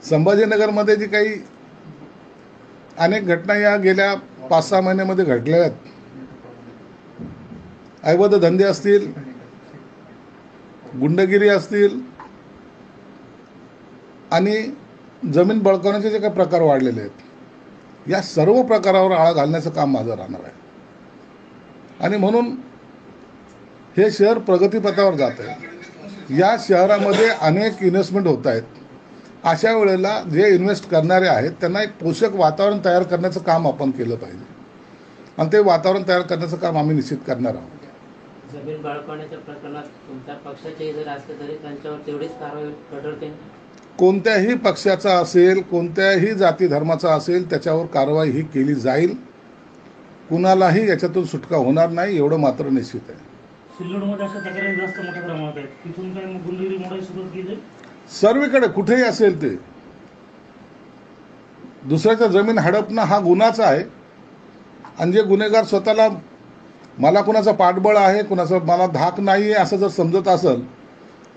संभाजीनगरमध्ये जी काही अनेक घटना या गेल्या 5-6 महिन्यामध्ये घडल्या आहेत, अवैध धंदे असतील, गुंडगिरी असतील आणि जमीन बळकावण्याचे जे काही प्रकार वाढलेले आहेत, या सर्व प्रकारावर आळा घालण्याचं काम माझं राहणार आहे. आणि म्हणून हे शहर प्रगतीपथावर जात आहे. या शहरामध्ये अनेक इन्व्हेस्टमेंट होत आहेत. अशा वेळेला जे इन्व्हेस्ट करणारे आहेत त्यांना एक पोषक वातावरण तयार करण्याचं काम आपण केलं पाहिजे आणि ते वातावरण तयार करण्याचं काम आम्ही निश्चित करणार आहोत. जमीन बळकावण्याच्या प्रकरणात तुमच्या पक्षाचे जर असले तरी त्यांच्यावर तेवढीच कारवाई कठोरतेने कोणत्याही पक्षाचा असेल, कोणत्याही जाती धर्माचा असेल, त्याच्यावर कारवाई ही केली जाईल. कुणालाही याच्यातून सुटका होणार नाही, एवढं मात्र निश्चित आहे. सिल्लोडमध्ये अशा तक्रारी जास्त मोठ्या प्रमाणात आहेत. तिथून काही गुंडगिरी मोडायला सुरुवात केली. सर्वीकडे कुठेही असेल ते दुसऱ्याच्या जमीन हडपणं हा गुन्हाच आहे. आणि जे गुन्हेगार स्वतःला मला कुणाचा पाठबळ आहे, कुणाचा मला धाक नाही आहे असं जर समजत असेल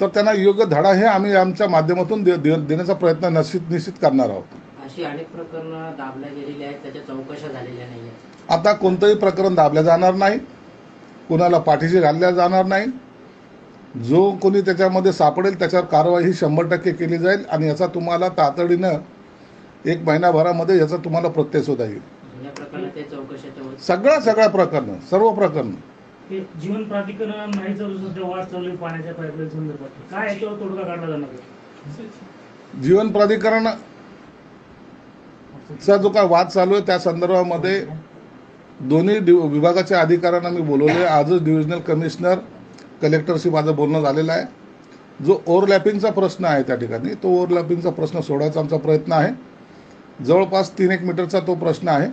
तर त्यांना योग्य धडा हे आम्ही आमच्या माध्यमातून देण्याचा प्रयत्न निश्चित करणार आहोत. अशी अनेक प्रकरणं दाबल्या गेलेली आहेत, त्याच्या चौकशा झालेल्या नाही आहेत. आता कोणतंही प्रकरण दाबलं जाणार नाही, कुणाला पाठीशी घालल्या जाणार नाही. जो कोणी त्याच्यामध्ये सापडेल त्याच्यावर कारवाई ही 100% केली जाईल आणि याचा तुम्हाला तातडीनं 1 महिनाभरामध्ये याचा तुम्हाला प्रत्यय सुद्धा येईल. सगळ्या प्रकरण, सर्व प्रकरण. जीवन प्राधिकरण नाही चालू, सध्या वाद चालू पाण्याच्या पाईपलाईन संदर्भात, काय याच्यावर तोडगा काढला जाणार? जीवन प्राधिकरणचा जो काय वाद चालू आहे त्या संदर्भामध्ये दोन्ही विभागाच्या अधिकाऱ्यांना मी बोलवले. आजच डिव्हिजनल कमिशनर कलेक्टरशी माझं बोलणं झालेलं आहे. जो ओव्हरलॅपिंगचा प्रश्न आहे त्या ठिकाणी, तो ओव्हरलॅपिंगचा प्रश्न सोडवायचा आमचा प्रयत्न आहे. जवळपास 3-1 मीटरचा तो प्रश्न आहे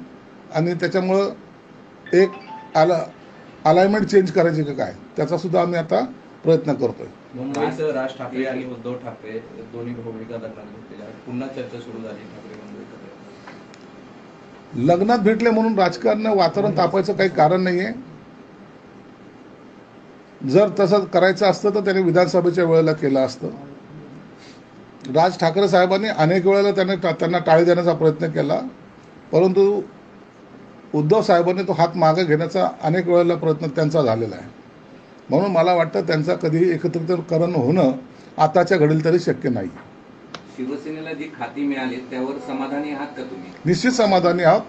आणि त्याच्यामुळं एक अलाइनमेंट चेंज करायची का काय, त्याचा सुद्धा आम्ही आता प्रयत्न करतोय. मुंबईत राज ठाकरे आणि उद्धव ठाकरे दोन्ही भूमिका लग्नात घेतलेल्या, पुन्हा चर्चा सुरू झाली. लग्नात भेटले म्हणून राजकारण वातावरण तापायचं काही कारण नाही आहे. जर तसं करायचं असतं तर त्यांनी विधानसभेच्या वेळेला केलं असतं. राज ठाकरे साहेबांनी अनेक वेळेला त्यांना टाळी देण्याचा प्रयत्न केला, परंतु उद्धव साहेबांनी तो हात मागे घेण्याचा अनेक वेळेला प्रयत्न त्यांचा झालेला आहे. म्हणून मला वाटतं त्यांचा कधीही एकत्रीकरण होणं आताच्या घडीला तरी शक्य नाही. शिवसेनेला जी खाती मिळाली त्यावर समाधानी आहात का तुम्ही? निश्चित समाधानी आहोत.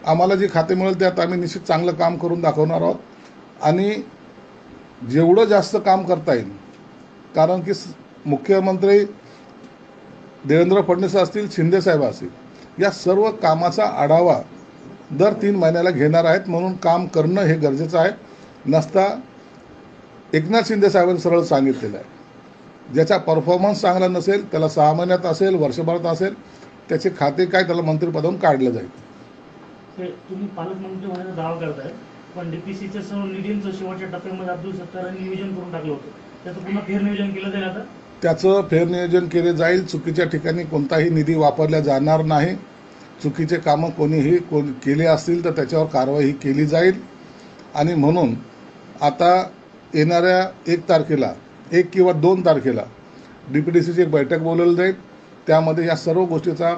आम्हाला जी खाते मिळेल त्यात आम्ही निश्चित चांगलं काम करून दाखवणार आहोत आणि जेवढं जास्त काम करता येईल, कारण की मुख्यमंत्री देवेंद्र फडणवीस असतील, शिंदे साहेब असतील, या सर्व कामाचा आढावा दर 3 महिन्याला घेणार आहेत. म्हणून काम करणं हे गरजेचं आहे. नसता एकनाथ शिंदे साहेबांनी सरळ सांगितलेलं आहे, ज्याचा परफॉर्मन्स चांगला नसेल त्याला 6 महिन्यात असेल, वर्षभरात असेल, त्याचे खाते काय त्याला मंत्रिपदावरून काढलं जाईल. तुम्ही पालकमंत्री होण्याचा दावा करताय, पण डीपीसीच्या सर्व निधींचं शेवटच्या टप्प्यामध्ये अब्दुल सत्तारांनी नियोजन करून टाकलं होतं, त्याचं पुन्हा फेरनियोजन केलं जाईल. आता त्याचं फेरनियोजन केले जाईल. चुकीच्या ठिकाणी कोणताही निधी वापरला जाणार नाही. चुकीचे कामं कोणीही केले असतील तर त्याच्यावर कारवाई केली जाईल. आणि म्हणून आता येणाऱ्या 1 तारखेला 1 किंवा 2 तारखेला DPDCची एक बैठक बोलवली जाईल. त्यामध्ये या सर्व गोष्टीचा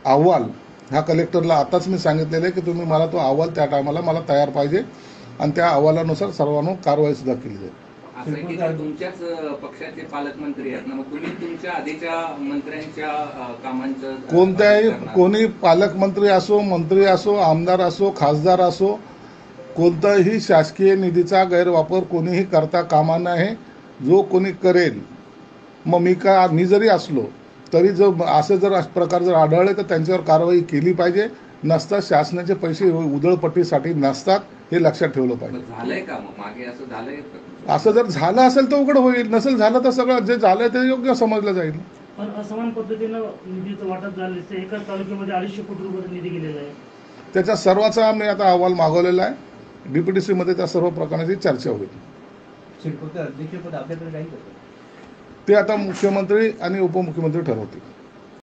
अहवाल ह्या कलेक्टरला आताच मी सांगितलेलं आहे की तुम्ही मला तो अहवाल त्या टायमाला मला तयार पाहिजे आणि त्या अहवालानुसार सर्वांना कारवाई सुद्धा केली जाईल. असं की तुमच्याच पक्षाचे पालकमंत्री आहेत ना, मग तुम्ही तुमच्या आधीच्या मंत्र्यांच्या कामांचं कोणी पालकमंत्री असो, मंत्री असो, आमदार असो, खासदार असो, कोणताही शासकीय निधीचा गैरवापर कोणीही करता कामा नये. जो कोणी करेल, मग मी जरी असलो तरी जर प्रकार जर आढळले तर त्यांच्यावर कारवाई केली पाहिजे. नसता शासनाचे पैसे उधळपट्टीसाठी नसतात, हे लक्षात ठेवलं पाहिजे. झालंय का मग मागे असं झालंय? असं जर झालं असेल तर उघड होईल, नसेल झालं तर सगळं जे झालंय ते योग्य समजलं जाईल. पण असमान पद्धतीनं निधीचं वाटप झालं, एकाच तालुक्यामध्ये 250 कोटी रुपये निधी गेलेला आहे. त्याच्या सर्वाचा आम्ही आता अहवाल मागवलेला आहे. DPDCमध्ये त्या सर्व प्रकाराची चर्चा होईल. अध्यक्षपद आपल्याकडे काही ते आता मुख्यमंत्री आणि उपमुख्यमंत्री ठरवतील.